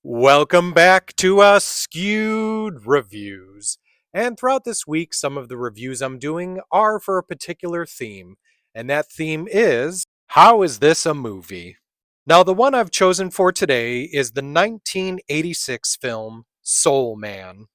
Welcome back to Askewed Reviews. And throughout this week, some of the reviews I'm doing are for a particular theme. And that theme is How is this a movie? Now, the one I've chosen for today is the 1986 film Soul Man.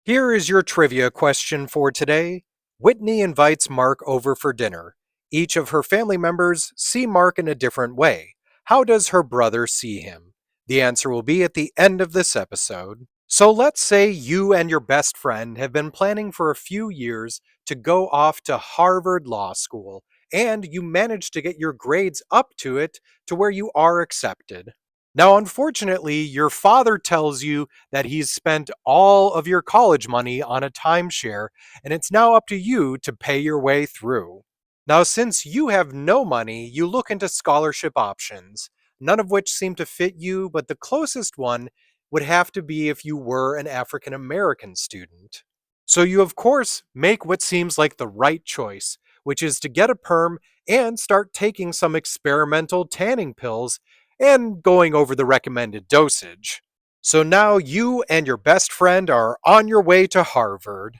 Here is your trivia question for today. Whitney invites Mark over for dinner. Each of her family members see Mark in a different way. How does her brother see him? The answer will be at the end of this episode. So let's say you and your best friend have been planning for a few years to go off to Harvard Law School, and you manage to get your grades up to it to where you are accepted. Now, unfortunately, your father tells you that he's spent all of your college money on a timeshare, and it's now up to you to pay your way through. Now, since you have no money, you look into scholarship options, none of which seem to fit you, but the closest one would have to be if you were an African American student. So you, of course, make what seems like the right choice, which is to get a perm and start taking some experimental tanning pills and going over the recommended dosage. So now you and your best friend are on your way to Harvard.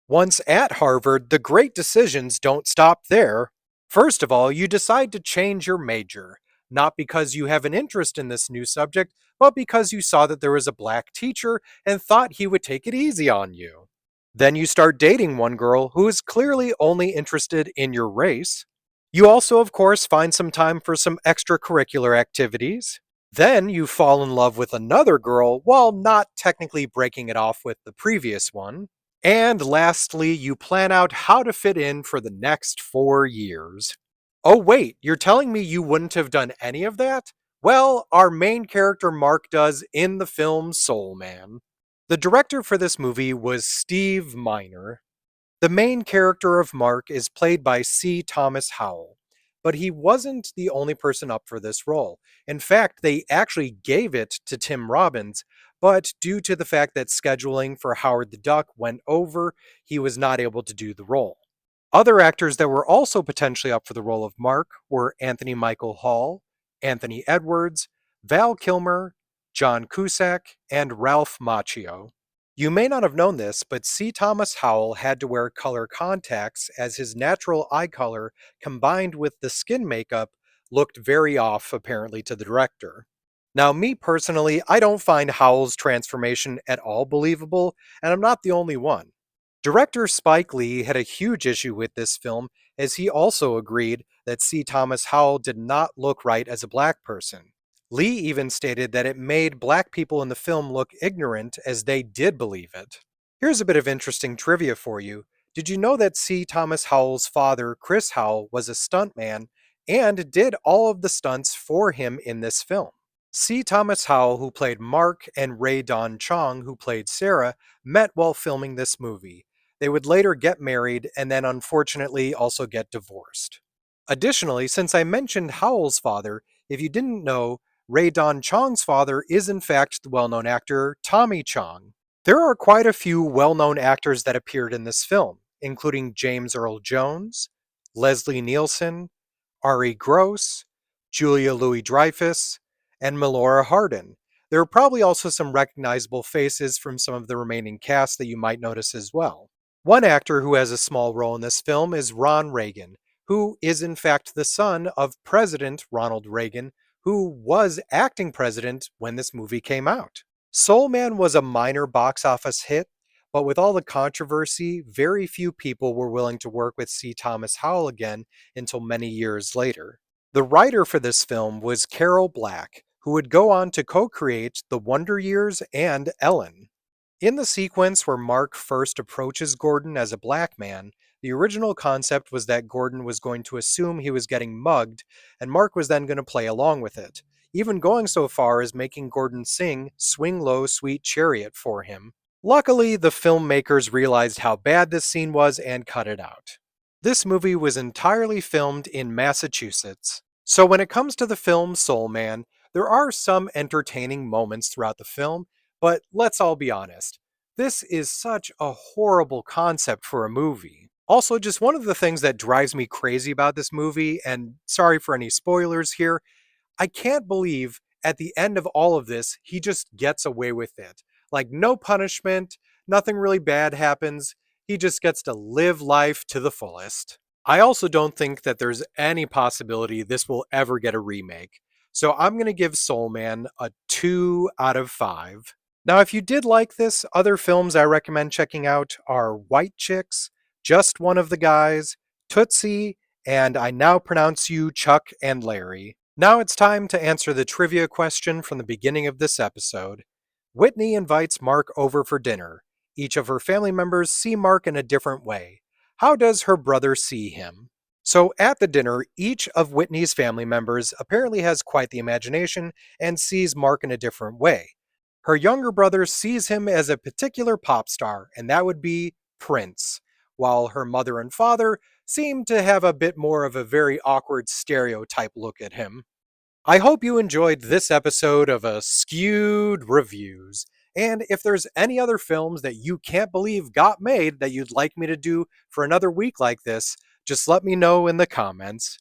Once at Harvard, the great decisions don't stop there. First of all, you decide to change your major, not because you have an interest in this new subject, but because you saw that there was a black teacher and thought he would take it easy on you. Then you start dating one girl who is clearly only interested in your race. You also, of course, find some time for some extracurricular activities. Then you fall in love with another girl while not technically breaking it off with the previous one. And lastly, you plan out how to fit in for the next 4 years. Oh, wait, you're telling me you wouldn't have done any of that? Well, our main character Mark does in the film Soul Man. The director for this movie was Steve Miner. The main character of Mark is played by C. Thomas Howell, but he wasn't the only person up for this role. In fact, they actually gave it to Tim Robbins, but due to the fact that scheduling for Howard the Duck went over, he was not able to do the role. Other actors that were also potentially up for the role of Mark were Anthony Michael Hall, Anthony Edwards, Val Kilmer, John Cusack, and Ralph Macchio. You may not have known this, but C. Thomas Howell had to wear color contacts as his natural eye color combined with the skin makeup looked very off, apparently, to the director. Now, me personally, I don't find Howell's transformation at all believable, and I'm not the only one. Director Spike Lee had a huge issue with this film, as he also agreed that C. Thomas Howell did not look right as a black person. Lee even stated that it made black people in the film look ignorant as they did believe it. Here's a bit of interesting trivia for you. Did you know that C. Thomas Howell's father, Chris Howell, was a stuntman and did all of the stunts for him in this film? C. Thomas Howell, who played Mark, and Ray Don Chong, who played Sarah, met while filming this movie. They would later get married and then unfortunately also get divorced. Additionally, since I mentioned Howell's father, if you didn't know, Ray Don Chong's father is in fact the well-known actor Tommy Chong. There are quite a few well-known actors that appeared in this film, including James Earl Jones, Leslie Nielsen, Ari Gross, Julia Louis-Dreyfus, and Melora Hardin. There are probably also some recognizable faces from some of the remaining cast that you might notice as well. One actor who has a small role in this film is Ron Reagan, who is in fact the son of President Ronald Reagan, who was acting president when this movie came out. Soul Man was a minor box office hit, but with all the controversy, very few people were willing to work with C. Thomas Howell again until many years later. The writer for this film was Carol Black, who would go on to co-create The Wonder Years and Ellen. In the sequence where Mark first approaches Gordon as a black man, the original concept was that Gordon was going to assume he was getting mugged, and Mark was then going to play along with it, even going so far as making Gordon sing Swing Low, Sweet Chariot for him. Luckily, the filmmakers realized how bad this scene was and cut it out. This movie was entirely filmed in Massachusetts. So when it comes to the film Soul Man, there are some entertaining moments throughout the film, but let's all be honest. This is such a horrible concept for a movie. Also, just one of the things that drives me crazy about this movie, and sorry for any spoilers here, I can't believe at the end of all of this, he just gets away with it. Like, no punishment, nothing really bad happens. He just gets to live life to the fullest. I also don't think that there's any possibility this will ever get a remake. So I'm going to give Soul Man a 2 out of 5. Now, if you did like this, other films I recommend checking out are White Chicks, Just One of the Guys, Tootsie, and I Now Pronounce You Chuck and Larry. Now it's time to answer the trivia question from the beginning of this episode. Whitney invites Mark over for dinner. Each of her family members see Mark in a different way. How does her brother see him? So at the dinner, each of Whitney's family members apparently has quite the imagination and sees Mark in a different way. Her younger brother sees him as a particular pop star, and that would be Prince, while her mother and father seem to have a bit more of a very awkward stereotype look at him. I hope you enjoyed this episode of Askewed Reviews. And if there's any other films that you can't believe got made that you'd like me to do for another week like this, just let me know in the comments.